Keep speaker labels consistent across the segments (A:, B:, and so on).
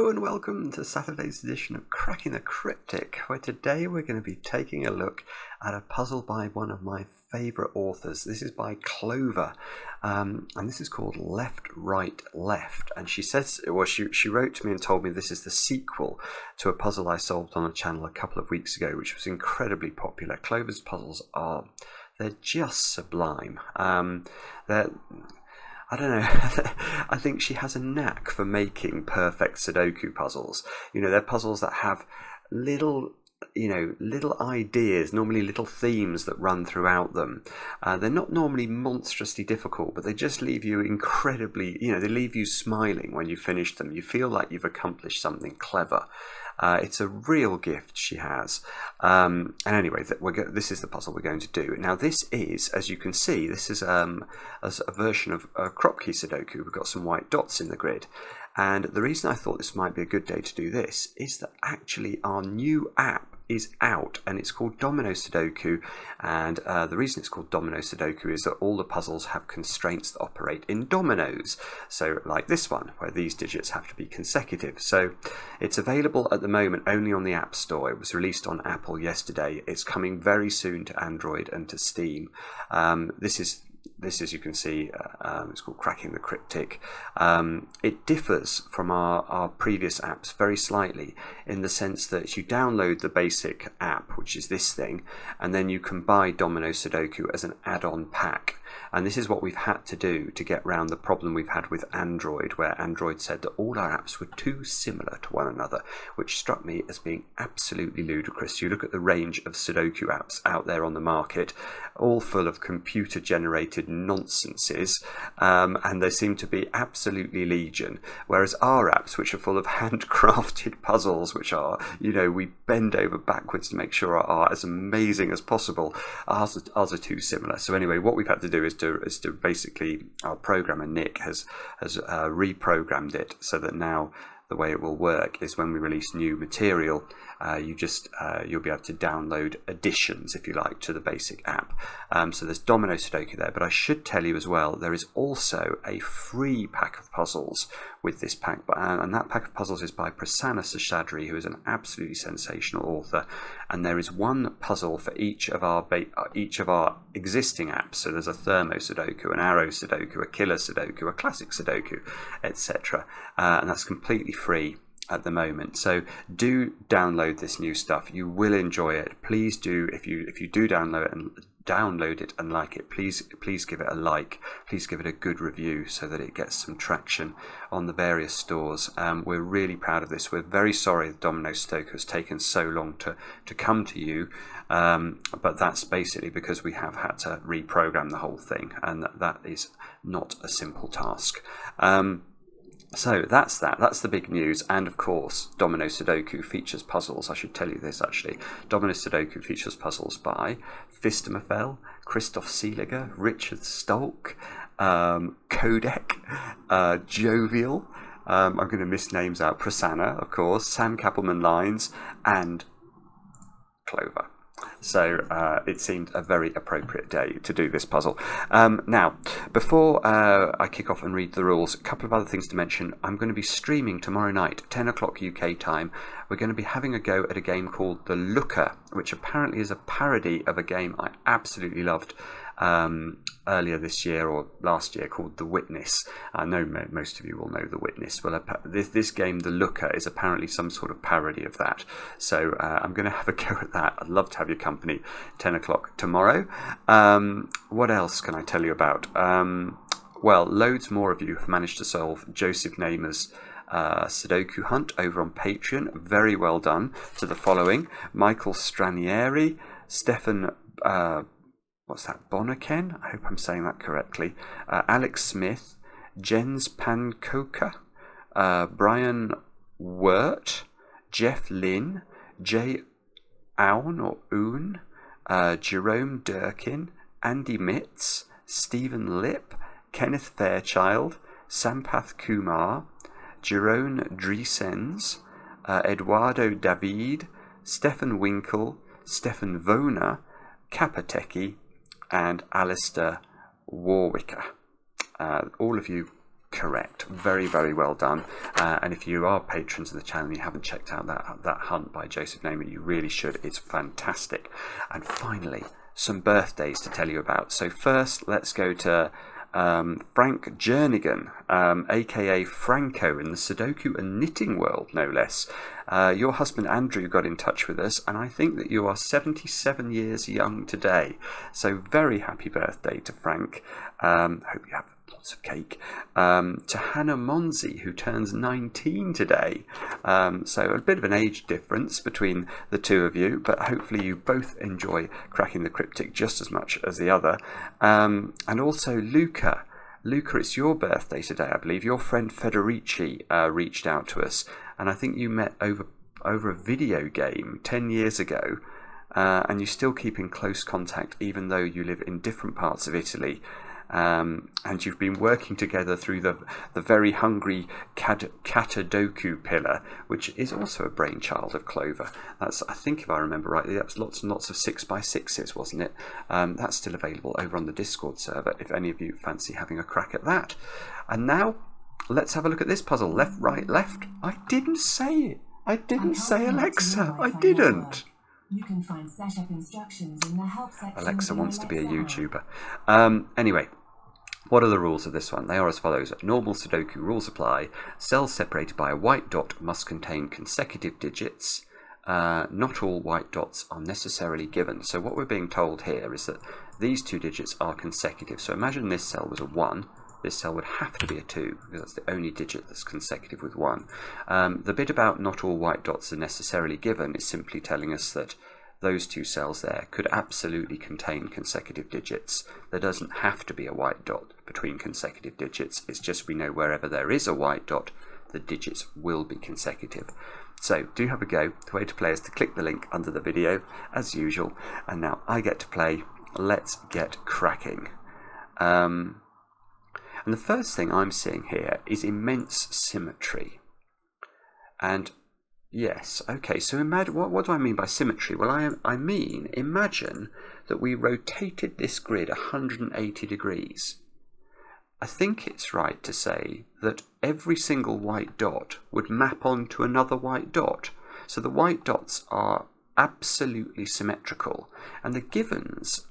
A: Hello and welcome to Saturday's edition of Cracking the Cryptic, where today we're going to be taking a look at a puzzle by one of my favourite authors. This is by Clover, and this is called Left, Right, Left. And she says, well, she wrote to me and told me this is the sequel to a puzzle I solved on a channel a couple of weeks ago, which was incredibly popular. Clover's puzzles they're just sublime. I don't know, I think she has a knack for making perfect Sudoku puzzles. You know, they're puzzles that have little ideas, normally little themes that run throughout them. They're not normally monstrously difficult, but they just leave you incredibly, they leave you smiling when you finish them. You feel like you've accomplished something clever. It's a real gift she has. And anyway, this is the puzzle we're going to do. Now this is, as you can see, this is a version of Crockery Sudoku. We've got some white dots in the grid. And the reason I thought this might be a good day to do this is that actually our new app is out, and it's called Domino Sudoku. And the reason it's called Domino Sudoku is that all the puzzles have constraints that operate in dominoes. So like this one, where these digits have to be consecutive. So it's available at the moment only on the App Store. It was released on Apple yesterday. It's coming very soon to Android and to Steam. This, as you can see, it's called Cracking the Cryptic. It differs from our previous apps very slightly in the sense that you download the basic app, which is this thing, and then you can buy Domino Sudoku as an add-on pack. And this is what we've had to do to get around the problem we've had with Android, where Android said that all our apps were too similar to one another, which struck me as being absolutely ludicrous. You look at the range of Sudoku apps out there on the market, all full of computer-generated nonsenses, and they seem to be absolutely legion, whereas our apps, which are full of handcrafted puzzles, which are, we bend over backwards to make sure are as amazing as possible, ours are too similar. So anyway, what we've had to do is to basically, our programmer Nick has reprogrammed it so that now the way it will work is when we release new material, you'll be able to download additions, if you like, to the basic app. So there's Domino Sudoku there, but I should tell you as well, there is also a free pack of puzzles with this pack, and that pack of puzzles is by Prasanna Seshadri, who is an absolutely sensational author, and there is one puzzle for each of our existing apps. So there's a Thermo Sudoku, an Arrow Sudoku, a Killer Sudoku, a Classic Sudoku, etc., and that's completely free at the moment. So do download this new stuff. You will enjoy it. Please do, if you do download it and like it, please give it a like. Please give it a good review so that it gets some traction on the various stores. We're really proud of this. We're very sorry that Domino Sudoku has taken so long to come to you, but that's basically because we have had to reprogram the whole thing, and that is not a simple task. So that's the big news. And of course, Domino Sudoku features puzzles. I should tell you this actually. Domino Sudoku features puzzles by Fistemafel, Christoph Seeliger, Richard Stolk, Codec, Jovial, I'm going to miss names out, Prasanna, of course, Sam Kappelman-Lines, and Clover. So it seemed a very appropriate day to do this puzzle. Now, before I kick off and read the rules, a couple of other things to mention. I'm going to be streaming tomorrow night, 10 o'clock UK time. We're going to be having a go at a game called The Looker, which apparently is a parody of a game I absolutely loved earlier this year or last year called The Witness. I know most of you will know The Witness. Well, this game, The Looker, is apparently some sort of parody of that. So I'm going to have a go at that. I'd love to have your company, 10 o'clock tomorrow. What else can I tell you about? Well, loads more of you have managed to solve Joseph Nehme's Sudoku Hunt over on Patreon. Very well done to the following: Michael Stranieri, Stefan Bonaken, I hope I'm saying that correctly, Alex Smith, Jens Pankoka, Brian Wirt, Jeff Lynn, Jay Aun or Oon, Jerome Durkin, Andy Mitz, Stephen Lip, Kenneth Fairchild, Sampath Kumar, Jerome Driesens, Eduardo David, Stefan Winkle, Stefan Vona, Kapateki, and Alistair Warwicker. All of you correct. Very, very well done. And if you are patrons of the channel and you haven't checked out that hunt by Joseph Nehme, you really should. It's fantastic. And finally, some birthdays to tell you about. So first, let's go to Frank Jernigan, aka Franco in the Sudoku and knitting world, no less. Your husband Andrew got in touch with us, and I think that you are 77 years young today. So very happy birthday to Frank. Hope you have lots of cake. To Hannah Monzi, who turns 19 today. So a bit of an age difference between the two of you, but hopefully you both enjoy Cracking the Cryptic just as much as the other. And also Luca. Luca, it's your birthday today, I believe. Your friend Federici reached out to us, and I think you met over a video game 10 years ago, and you still keep in close contact even though you live in different parts of Italy. And you've been working together through the very hungry Sudoku pillar, which is also a brainchild of Clover. That's, I think if I remember rightly, that was lots and lots of 6x6s, wasn't it? That's still available over on the Discord server if any of you fancy having a crack at that. And now let's have a look at this puzzle. Left, right, left. I didn't say it. I didn't say Alexa. I didn't.
B: You can find setup instructions in the help section.
A: Alexa wants to be a YouTuber. Anyway, what are the rules of this one? They are as follows. Normal Sudoku rules apply. Cells separated by a white dot must contain consecutive digits. Not all white dots are necessarily given. So what we're being told here is that these two digits are consecutive. So imagine this cell was a 1. This cell would have to be a 2, because that's the only digit that's consecutive with 1. The bit about not all white dots are necessarily given is simply telling us that those two cells there could absolutely contain consecutive digits. There doesn't have to be a white dot between consecutive digits. It's just we know wherever there is a white dot, the digits will be consecutive. So do have a go. The way to play is to click the link under the video, as usual. And now I get to play. Let's get cracking. And the first thing I'm seeing here is immense symmetry. And yes, okay, so imagine, what do I mean by symmetry? Well, I mean, imagine that we rotated this grid 180 degrees. I think it's right to say that every single white dot would map onto another white dot. So the white dots are absolutely symmetrical, and the givens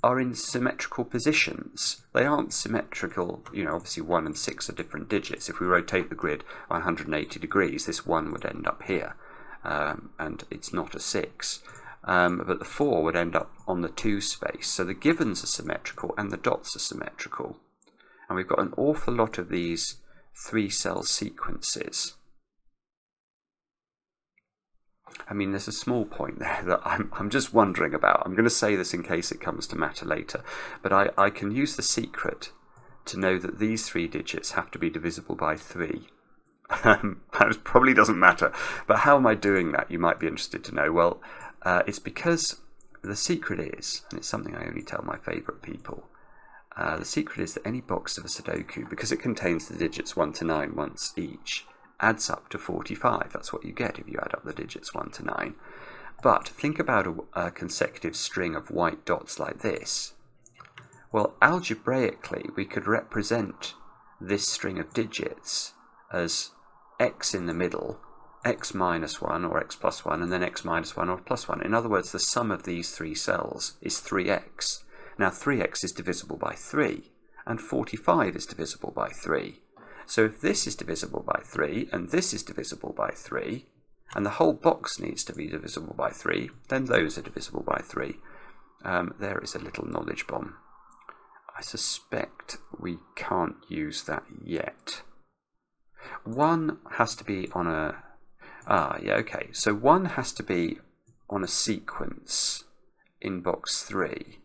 A: are in symmetrical positions. They aren't symmetrical, you know, obviously 1 and 6 are different digits. If we rotate the grid 180 degrees, this 1 would end up here, and it's not a 6. But the 4 would end up on the 2 space. So the givens are symmetrical and the dots are symmetrical. And we've got an awful lot of these 3-cell sequences. I mean, there's a small point there that I'm just wondering about. I'm going to say this in case it comes to matter later, but I can use the secret to know that these 3 digits have to be divisible by 3. That probably doesn't matter, but how am I doing that? You might be interested to know. Well, it's because the secret is, and it's something I only tell my favourite people, the secret is that any box of a Sudoku, because it contains the digits 1 to 9 once each, adds up to 45. That's what you get if you add up the digits 1 to 9. But think about a consecutive string of white dots like this. Well, algebraically, we could represent this string of digits as x in the middle, x minus 1 or x plus 1, and then x minus 1 or plus 1. In other words, the sum of these 3 cells is 3x. Now 3x is divisible by 3, and 45 is divisible by 3. So if this is divisible by 3, and this is divisible by 3, and the whole box needs to be divisible by 3, then those are divisible by 3. There is a little knowledge bomb. I suspect we can't use that yet. 1 has to be on a... yeah, okay. So 1 has to be on a sequence in box 3.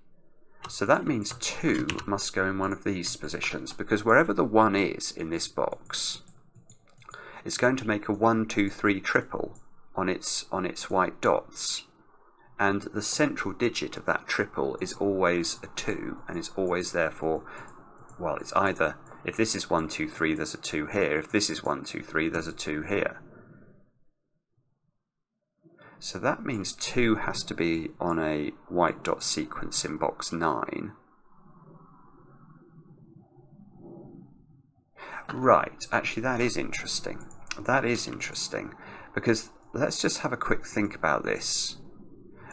A: So that means 2 must go in one of these positions, because wherever the 1 is in this box, it's going to make a 1, 2, 3 triple on its white dots. And the central digit of that triple is always a 2, and it's always therefore, well, it's either, if this is 1, 2, 3, there's a 2 here. If this is 1, 2, 3, there's a 2 here. So that means 2 has to be on a white dot sequence in box 9. Right, actually that is interesting. That is interesting, because let's just have a quick think about this.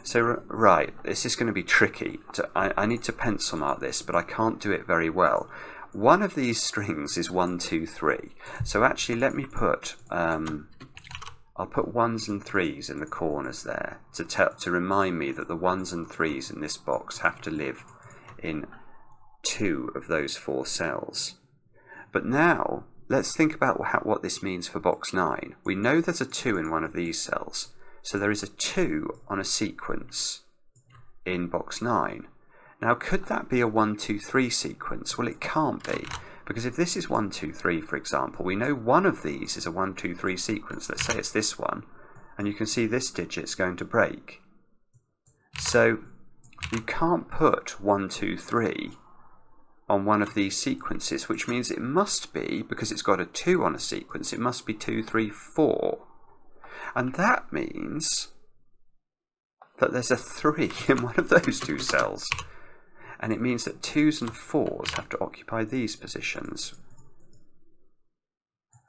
A: So, right, this is going to be tricky. I need to pencil mark this, but I can't do it very well. One of these strings is 1, 2, 3. So actually let me put, I'll put 1s and 3s in the corners there to remind me that the 1s and 3s in this box have to live in 2 of those 4 cells. But now, let's think about what this means for box 9. We know there's a 2 in one of these cells, so there is a 2 on a sequence in box 9. Now, could that be a 1, 2, 3 sequence? Well, it can't be, because if this is 1, 2, 3, for example, we know one of these is a 1, 2, 3 sequence. Let's say it's this one, and you can see this digit's going to break. So, you can't put 1, 2, 3 on one of these sequences, which means it must be, because it's got a 2 on a sequence, it must be 2, 3, 4. And that means that there's a 3 in one of those 2 cells. And it means that 2s and 4s have to occupy these positions.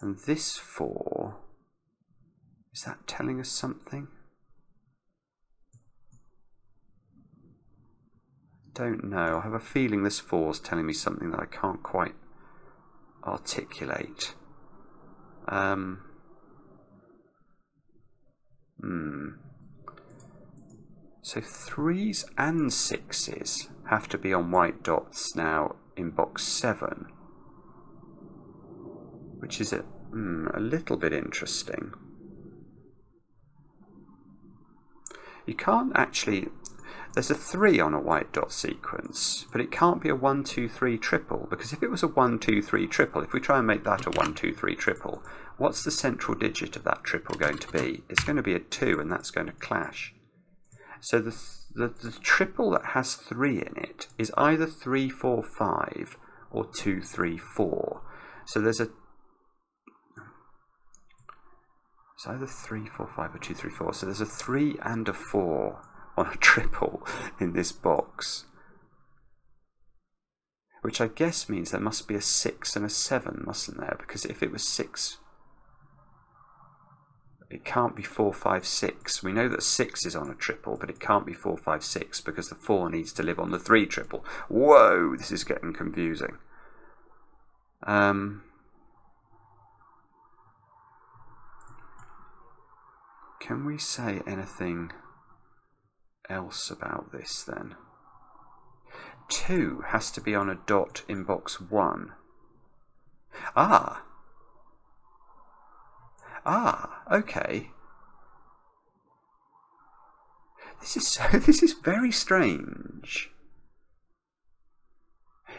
A: And this 4, is that telling us something? Don't know. I have a feeling this 4 is telling me something that I can't quite articulate. So 3s and 6s have to be on white dots now in box 7, which is a little bit interesting. You can't actually... There's a 3 on a white dot sequence, but it can't be a 1, 2, 3 triple, because if it was a 1, 2, 3 triple, if we try and make that a 1, 2, 3 triple, what's the central digit of that triple going to be? It's going to be a 2, and that's going to clash. So the triple that has 3 in it is either 3, 4, 5 or 2, 3, 4. So there's it's either 3, 4, 5 or 2, 3, 4. So there's a 3 and a 4 on a triple in this box, which I guess means there must be a 6 and a 7, mustn't there? Because if it was 6, it can't be 4, 5, 6. We know that 6 is on a triple, but it can't be 4, 5, 6 because the 4 needs to live on the 3 triple. Whoa, this is getting confusing. Can we say anything else about this then? 2 has to be on a dot in box 1. Okay. This is very strange.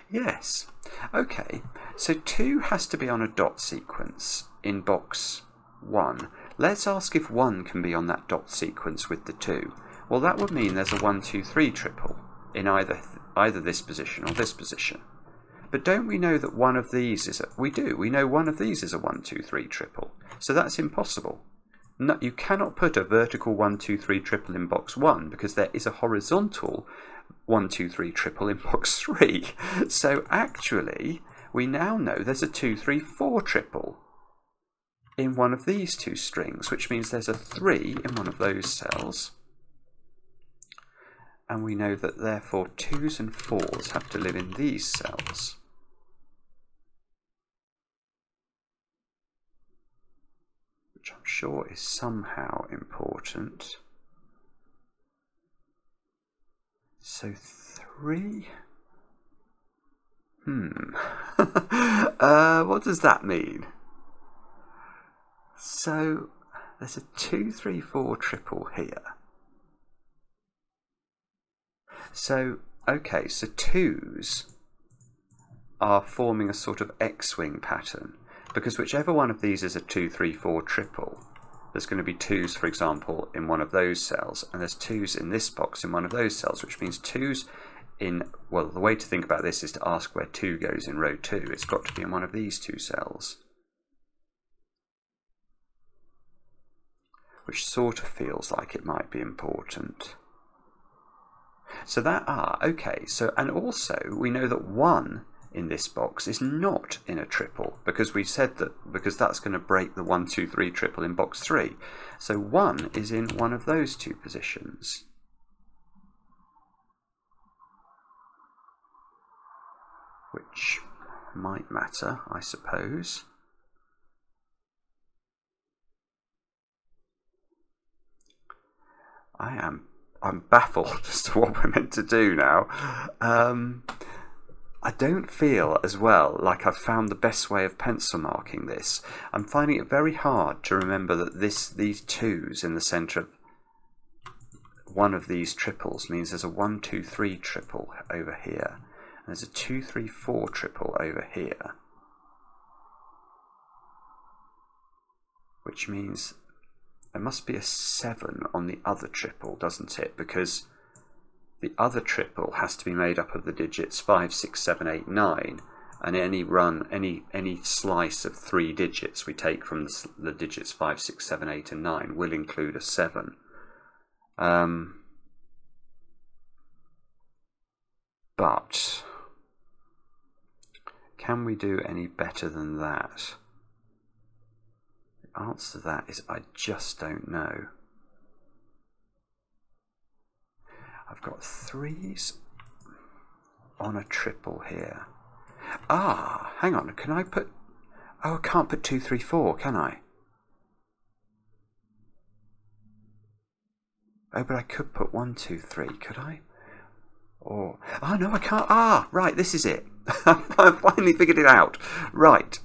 A: Yes. Okay. So 2 has to be on a dot sequence in box 1. Let's ask if 1 can be on that dot sequence with the 2. Well, that would mean there's a 1, 2, 3 triple in either this position or this position. But don't we know that one of these is we do. We know one of these is a 1, 2, 3 triple. So that's impossible. No, you cannot put a vertical 1, 2, 3 triple in box 1 because there is a horizontal 1, 2, 3 triple in box 3. So actually, we now know there's a 2, 3, 4 triple in one of these 2 strings, which means there's a 3 in one of those cells. And we know that therefore 2s and 4s have to live in these cells. Which I'm sure is somehow important. So 3... what does that mean? So there's a 2, 3, 4 triple here. So, okay, so 2s are forming a sort of X-wing pattern, because whichever one of these is a 2, 3, 4 triple, there's going to be 2s, for example, in one of those cells, and there's 2s in this box in one of those cells, which means 2s in, well, the way to think about this is to ask where 2 goes in row 2. It's got to be in one of these 2 cells. Which sort of feels like it might be important. So that, okay, so, and also we know that 1 in this box is not in a triple, because we said that, because that's going to break the 1, 2, 3 triple in box 3. So 1 is in one of those two positions. Which might matter, I suppose. I'm baffled as to what we're meant to do now. I don't feel as well like I've found the best way of pencil marking this. I'm finding it very hard to remember that these 2s in the centre of one of these triples means there's a 1, 2, 3 triple over here. And there's a 2, 3, 4 triple over here. Which means there must be a 7 on the other triple, doesn't it? Because the other triple has to be made up of the digits 5, 6, 7, 8, 9, and any slice of 3 digits we take from the digits 5, 6, 7, 8, and 9 will include a 7. But can we do any better than that? The answer to that is I just don't know. I've got 3s on a triple here. Ah, hang on, can I put... Oh, I can't put 2, 3, 4, can I? Oh, but I could put 1, 2, 3, could I? Or... Oh, no, I can't. Ah, right, this is it. I finally figured it out. Right.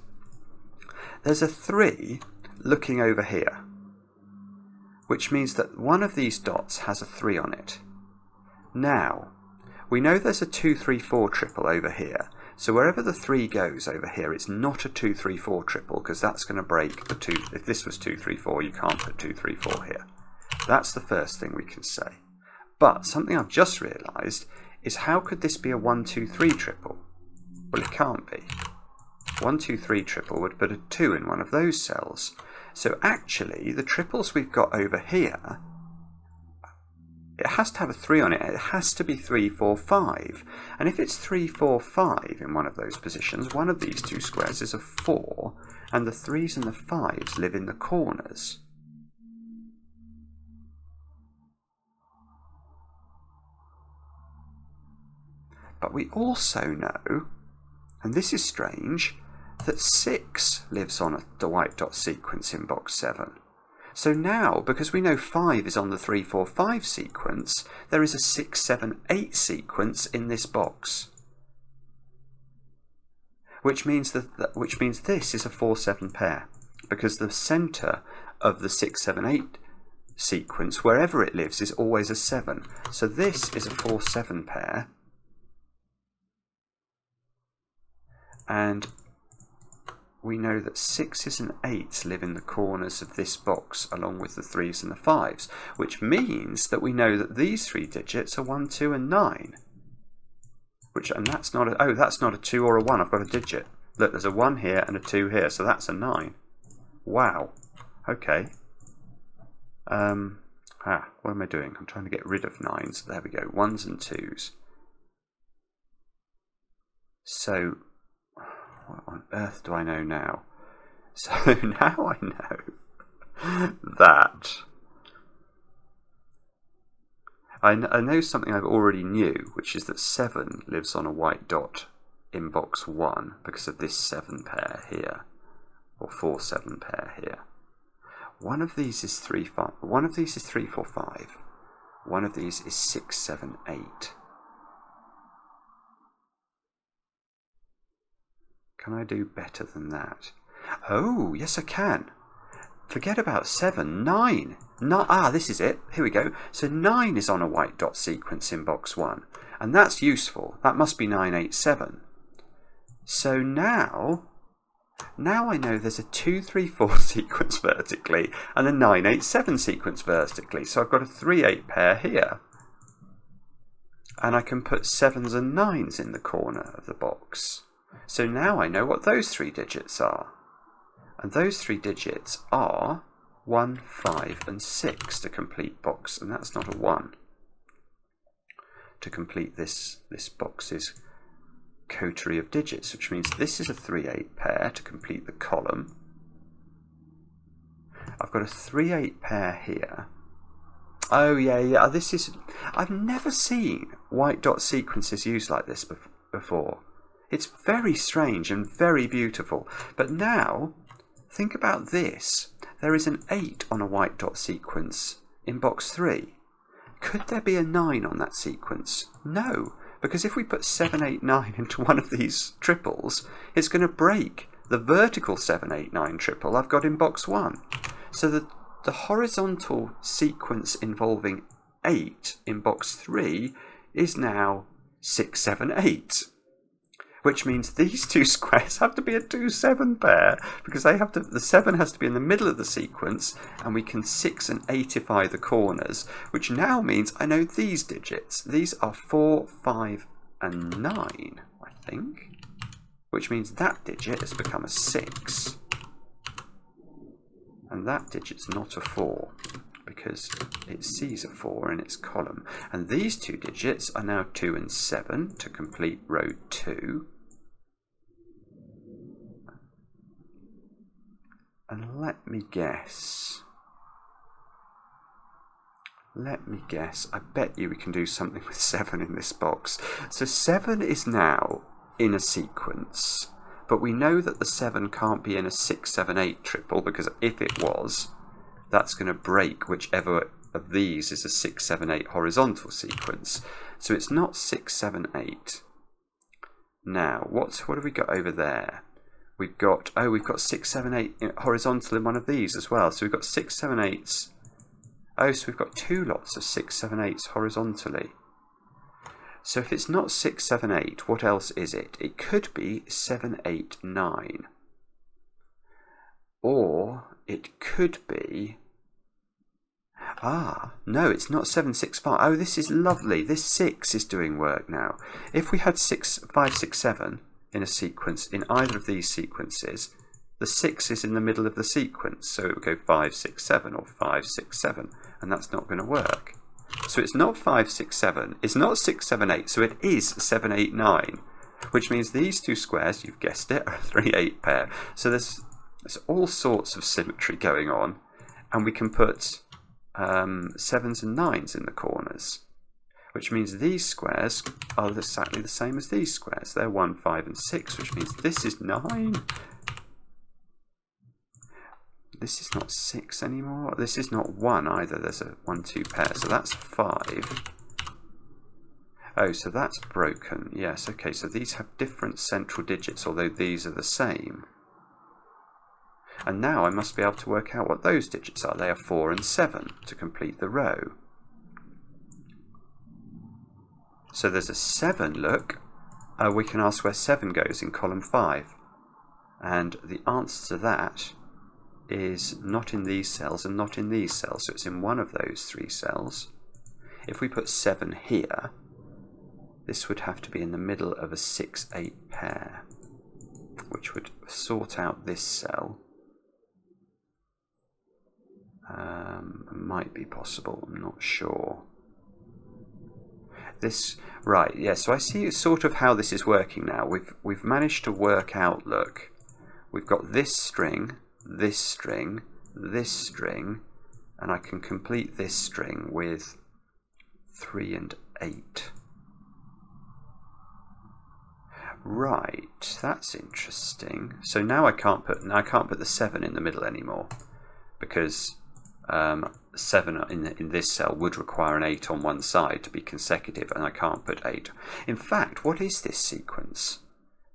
A: There's a 3 looking over here, which means that one of these dots has a 3 on it. Now, we know there's a 2, 3, 4 triple over here, so wherever the 3 goes over here, it's not a 2, 3, 4 triple, because that's going to break the 2. If this was 2, 3, 4, you can't put 2, 3, 4 here. That's the first thing we can say. But something I've just realised is, how could this be a 1, 2, 3 triple? Well, it can't be. 1, 2, 3 triple would put a 2 in one of those cells. So actually, the triples we've got over here, it has to have a 3 on it. It has to be 3, 4, 5. And if it's 3, 4, 5 in one of those positions, one of these two squares is a 4, and the 3s and the 5s live in the corners. But we also know, and this is strange, that 6 lives on the white dot sequence in box 7. So now, because we know 5 is on the 3, 4, 5 sequence, there is a 6, 7, 8 sequence in this box. Which means this is a 4, 7 pair, because the centre of the 6, 7, 8 sequence, wherever it lives, is always a 7. So this is a 4, 7 pair. And we know that 6s and 8s live in the corners of this box, along with the 3s and the 5s, which means that we know that these 3 digits are 1, 2, and 9. And that's not a, oh, that's not a 2 or a 1, I've got a digit. Look, there's a 1 here and a 2 here, so that's a 9. Wow. Okay. What am I doing? I'm trying to get rid of 9s. There we go, 1s and 2s. So, what on earth do I know now? So now I know that I know something I've already knew, which is that 7 lives on a white dot in box 1 because of this 7 pair here, or 4, 7 pair here. One of these is 3, 5. One of these is 3, 4, 5. One of these is 6, 7, 8. Can I do better than that? Oh, yes I can. Forget about 7, 9. This is it. Here we go. So 9 is on a white dot sequence in box 1. And that's useful. That must be 9, 8, 7. So now I know there's a 2, 3, 4 sequence vertically and a 9, 8, 7 sequence vertically. So I've got a 3, 8 pair here. And I can put 7s and 9s in the corner of the box. So now I know what those 3 digits are. And those 3 digits are 1, 5 and 6 to complete box. And that's not a 1. To complete this box's coterie of digits, which means this is a 3/8 pair to complete the column. I've got a 3/8 pair here. Oh yeah, this is... I've never seen white dot sequences used like this before. It's very strange and very beautiful. But now, think about this. There is an 8 on a white dot sequence in box 3. Could there be a 9 on that sequence? No, because if we put 7, 8, 9 into one of these triples, it's going to break the vertical 7, 8, 9 triple I've got in box 1. So the horizontal sequence involving 8 in box 3 is now 6, 7, 8. Which means these two squares have to be a 2-7 pair, because they have to, the 7 has to be in the middle of the sequence, and we can 6 and 8ify the corners, which now means I know these digits. These are 4, 5 and 9, I think, which means that digit has become a 6, and that digit's not a 4, because it sees a 4 in its column. And these two digits are now 2 and 7 to complete row 2. And let me guess, I bet you we can do something with 7 in this box. So 7 is now in a sequence, but we know that the 7 can't be in a 6, 7, 8 triple, because if it was, that's going to break whichever of these is a 6, 7, 8 horizontal sequence. So it's not 6, 7, 8. Now, what have we got over there? We've got 6, 7, 8 horizontal in one of these as well. So we've got 6, 7, 8s. Oh, so we've got 2 lots of 6, 7, 8s horizontally. So if it's not 6, 7, 8, what else is it? It could be 7, 8, 9. Or it could be... Ah, no, it's not 7, 6, 5. Oh, this is lovely. This 6 is doing work now. If we had 6, 5, 6, 7 in a sequence, in either of these sequences, the 6 is in the middle of the sequence. So it would go 5, 6, 7 or 5, 6, 7. And that's not going to work. So it's not 5, 6, 7. It's not 6, 7, 8. So it is 7, 8, 9. Which means these two squares, you've guessed it, are a 3/8 pair. So there's all sorts of symmetry going on. And we can put 7s and 9s in the corners, which means these squares are exactly the same as these squares. They're 1, 5 and 6, which means this is 9. This is not 6 anymore. This is not 1 either. There's a 1, 2 pair, so that's 5. Oh, so that's broken. Yes, okay, so these have different central digits, although these are the same. And now I must be able to work out what those digits are. They are 4 and 7 to complete the row. So there's a 7, look. We can ask where 7 goes in column 5. And the answer to that is not in these cells and not in these cells. So it's in one of those 3 cells. If we put 7 here, this would have to be in the middle of a 6, 8 pair, which would sort out this cell. Might be possible, I'm not sure. This, right, yeah, so I see sort of how this is working now. We've managed to work out, look, we've got this string, this string, this string, and I can complete this string with 3 and 8. Right, that's interesting. So now I can't put the 7 in the middle anymore, because 7 in this cell would require an 8 on one side to be consecutive, and I can't put 8. In fact, what is this sequence?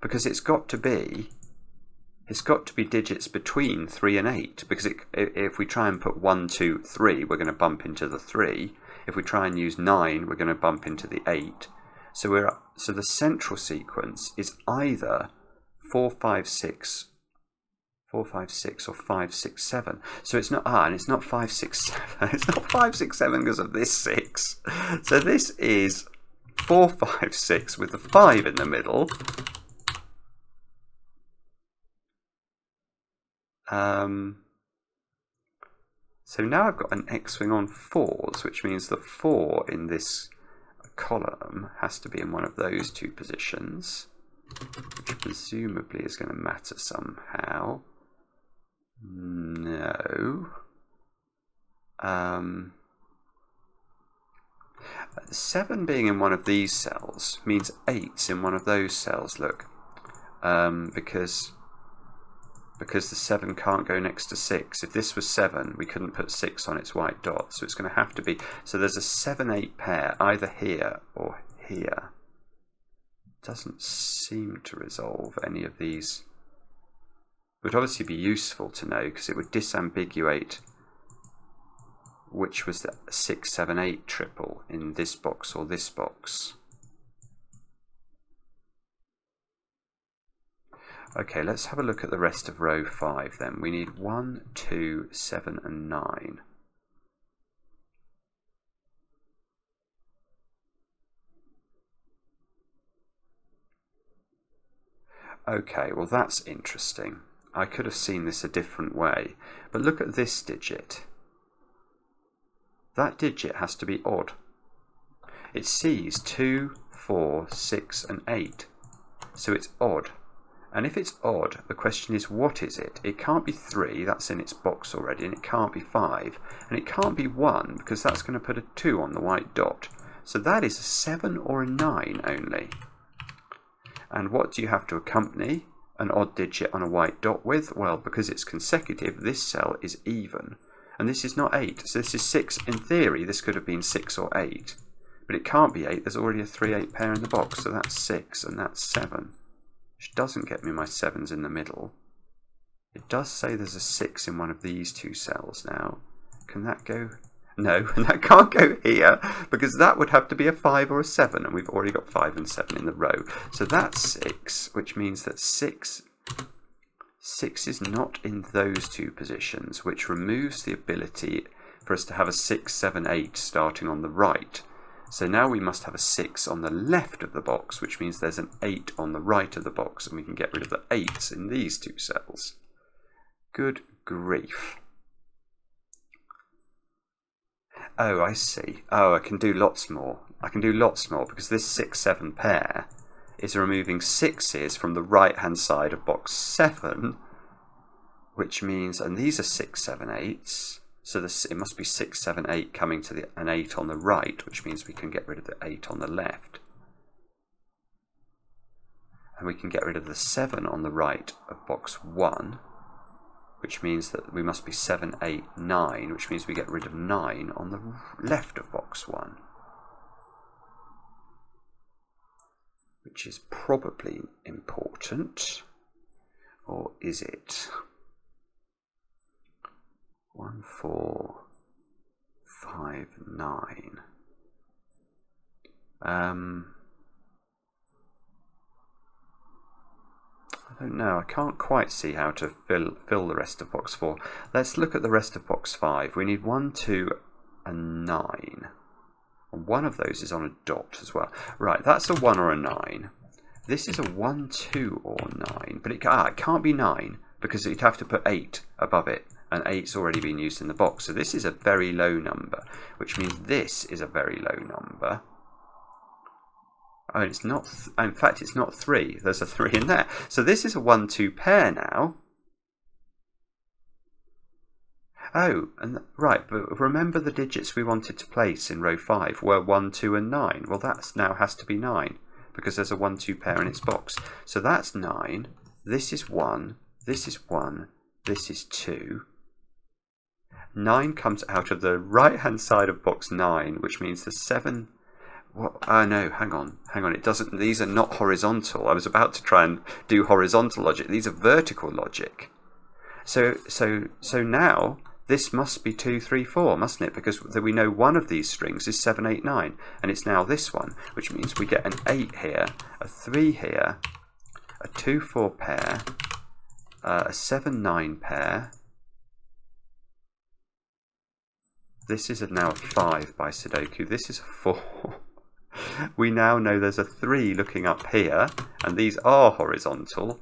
A: Because it's got to be digits between 3 and 8, because if we try and put 1, 2, 3, we're going to bump into the 3. If we try and use 9, we're going to bump into the 8. So the central sequence is either 4, 5, 6 or 5, 6, 7. So it's not, and it's not 5, 6, 7. It's not 5, 6, 7 because of this 6. So this is 4, 5, 6 with the 5 in the middle. So now I've got an X-wing on 4s, which means the 4 in this column has to be in one of those two positions. which presumably is going to matter somehow. No. 7 being in one of these cells means 8's in one of those cells, look. Because the 7 can't go next to 6. If this was 7, we couldn't put 6 on its white dot, so it's going to have to be... So there's a 7-8 pair either here or here. Doesn't seem to resolve any of these. It would obviously be useful to know, because it would disambiguate which was the 6, 7, 8 triple in this box or this box. Okay, let's have a look at the rest of row 5 then. We need 1, 2, 7 and 9. Okay, well that's interesting. I could have seen this a different way. But look at this digit. That digit has to be odd. It sees 2, 4, 6 and 8. So it's odd. And if it's odd, the question is, what is it? It can't be 3, that's in its box already, and it can't be 5, and it can't be 1, because that's going to put a 2 on the white dot. So that is a 7 or a 9 only. And what do you have to accompany an odd digit on a white dot with? Well, because it's consecutive, this cell is even. And this is not 8, so this is 6. In theory, this could have been 6 or 8. But it can't be 8, there's already a 3-8 pair in the box, so that's 6 and that's 7. Which doesn't get me my 7's in the middle. It does say there's a 6 in one of these two cells now. Can that go? No, and that can't go here, because that would have to be a 5 or a 7, and we've already got 5 and 7 in the row. So that's 6, which means that 6 is not in those two positions, which removes the ability for us to have a 6, 7, 8 starting on the right. So now we must have a 6 on the left of the box, which means there's an 8 on the right of the box, and we can get rid of the 8's in these two cells. Good grief. Oh, I see. Oh, I can do lots more. I can do lots more, because this 6, 7 pair is removing 6's from the right-hand side of box 7, which means, and these are 6, 7, 8's. So this, it must be 6, 7, 8 coming to an 8 on the right, which means we can get rid of the 8 on the left. And we can get rid of the 7 on the right of box 1, which means that we must be 7, 8, 9, which means we get rid of 9 on the left of box 1. Which is probably important. Or is it? 1, 4, 5, 9. I don't know. I can't quite see how to fill the rest of box 4. Let's look at the rest of box 5. We need 1, 2, and 9. And one of those is on a dot as well. Right, that's a 1 or a 9. This is a 1, 2, or 9. But it can't be 9, because you'd have to put 8 above it. And 8's already been used in the box. So this is a very low number, which means this is a very low number. Oh, it's not, in fact, it's not 3. There's a 3 in there. So this is a 1, 2 pair now. Oh, and right, but remember the digits we wanted to place in row 5 were 1, 2 and 9. Well, that now has to be 9, because there's a 1, 2 pair in its box. So that's 9. This is 1. This is 1. This is 2. 9 comes out of the right-hand side of box 9, which means the 7... What? Oh no, hang on. It doesn't. These are not horizontal. I was about to try and do horizontal logic. These are vertical logic. So now this must be 2, 3, 4, mustn't it? Because we know one of these strings is 7, 8, 9, and it's now this one, which means we get an 8 here, a 3 here, a 2, 4 pair, a 7, 9 pair. This is now a 5 by Sudoku. This is a 4. We now know there's a 3 looking up here, and these are horizontal.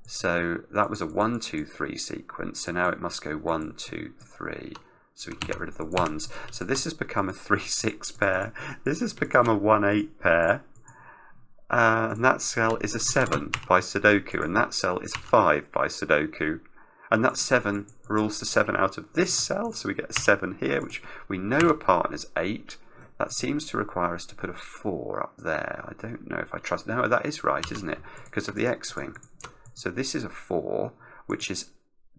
A: So that was a 1, 2, 3 sequence. So now it must go 1, 2, 3. So we can get rid of the 1's. So this has become a 3, 6 pair. This has become a 1, 8 pair. And that cell is a 7 by Sudoku, and that cell is 5 by Sudoku. And that 7 rules the 7 out of this cell, so we get a 7 here, which we know a partner's 8. That seems to require us to put a 4 up there. I don't know if I trust... No, that is right, isn't it? Because of the X-wing. So this is a 4, which is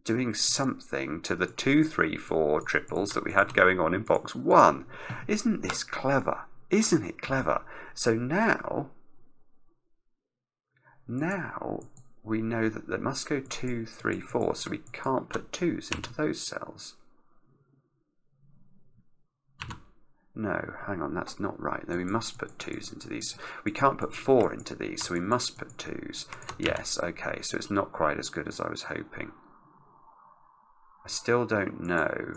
A: doing something to the 2, 3, 4 triples that we had going on in box 1. Isn't this clever? Isn't it clever? So now we know that there must go 2, 3, 4, so we can't put 2s into those cells. No, hang on, that's not right. No, we must put 2s into these. We can't put 4 into these, so we must put 2s. Yes, okay, so it's not quite as good as I was hoping. I still don't know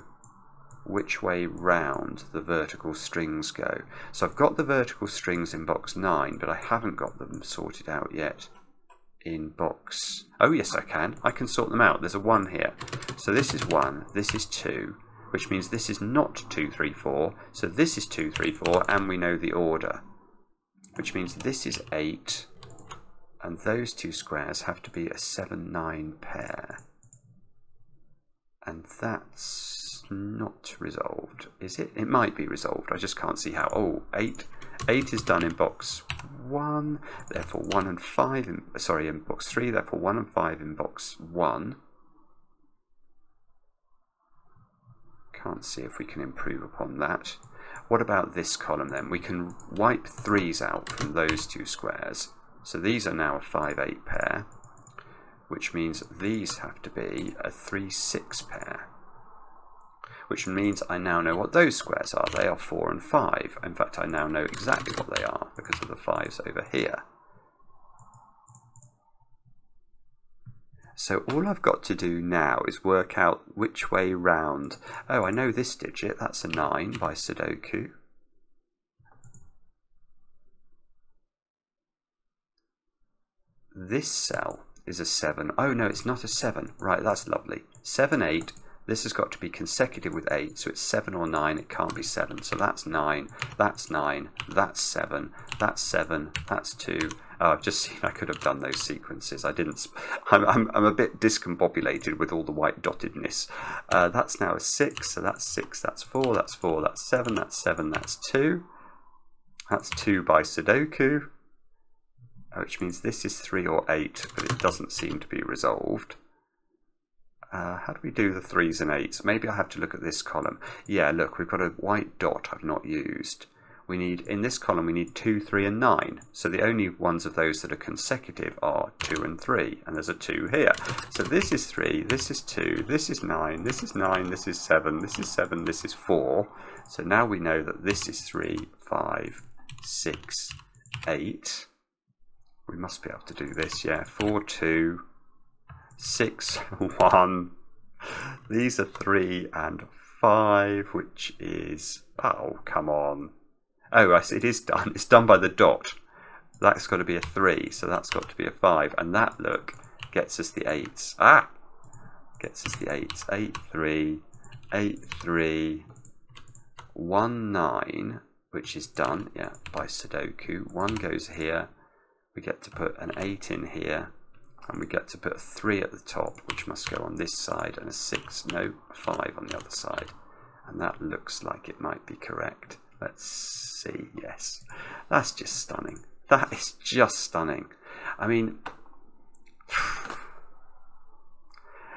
A: which way round the vertical strings go. So I've got the vertical strings in box 9, but I haven't got them sorted out yet in box... Oh yes, I can. I can sort them out. There's a 1 here. So this is 1, this is 2, which means this is not 2, 3, 4. So this is 2, 3, 4, and we know the order, which means this is 8, and those two squares have to be a 7, 9 pair. And that's not resolved, is it? It might be resolved. I just can't see how. Oh, 8. 8 is done in box 1, therefore 1 and 5 in, sorry, in box 3, therefore 1 and 5 in box 1. Can't see if we can improve upon that. What about this column then? We can wipe 3s out from those two squares. So these are now a 5, 8 pair, which means these have to be a 3, 6 pair. Which means I now know what those squares are. They are 4 and 5. In fact, I now know exactly what they are because of the 5s over here. So all I've got to do now is work out which way round. Oh, I know this digit. That's a 9 by Sudoku. This cell is a 7. Oh, no, it's not a 7. Right, that's lovely. 7, 8. This has got to be consecutive with 8, so it's 7 or 9. It can't be 7. So that's 9, that's 9, that's 7, that's 7, that's 2. Oh, I've just seen I could have done those sequences. I didn't. I'm a bit discombobulated with all the white dottedness. That's now a 6, so that's 6, that's 4, that's 4, that's 7, that's 7, that's 2. That's 2 by Sudoku, which means this is 3 or 8, but it doesn't seem to be resolved. How do we do the 3s and 8s? Maybe I have to look at this column. Yeah, look, we've got a white dot I've not used. We need, in this column, we need 2, 3, and 9. So the only ones of those that are consecutive are 2 and 3, and there's a 2 here. So this is 3, this is 2, this is 9, this is 9, this is 7, this is 7, this is 4. So now we know that this is 3, 5, 6, 8. We must be able to do this, yeah. 4, 2, 6, 1. These are 3 and 5, which is... Oh, come on. Oh, it is done. It's done by the dot. That's got to be a 3, so that's got to be a 5. And that, look, gets us the 8s. Ah! Gets us the 8s. 8, 3, 8, 3, 1, 9, which is done, yeah, by Sudoku. 1 goes here. We get to put an 8 in here. And we get to put a 3 at the top, which must go on this side, and a 6, no, a 5 on the other side. And that looks like it might be correct. Let's see, yes. That's just stunning. That is just stunning. I mean,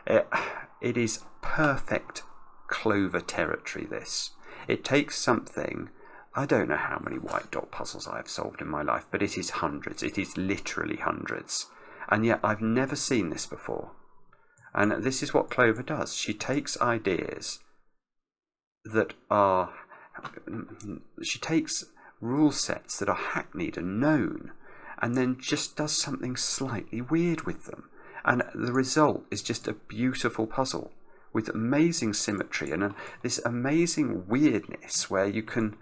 A: it is perfect clover territory, this. It takes something, I don't know how many white dot puzzles I have solved in my life, but it is hundreds. It is literally hundreds. And yet I've never seen this before. And this is what Clover does. She takes ideas that are... She takes rule sets that are hackneyed and known, and then just does something slightly weird with them. And the result is just a beautiful puzzle with amazing symmetry and this amazing weirdness where you can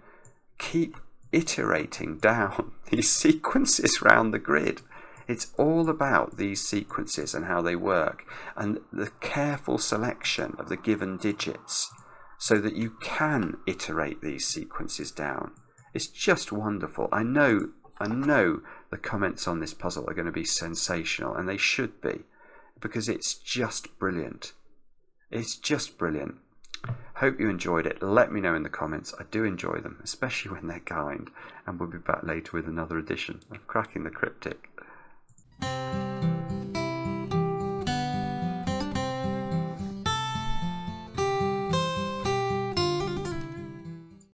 A: keep iterating down these sequences around the grid. It's all about these sequences and how they work, and the careful selection of the given digits so that you can iterate these sequences down. It's just wonderful. I know I know the comments on this puzzle are going to be sensational, and they should be, because it's just brilliant. It's just brilliant. Hope you enjoyed it. Let me know in the comments. I do enjoy them, especially when they're kind. And we'll be back later with another edition of Cracking the Cryptic.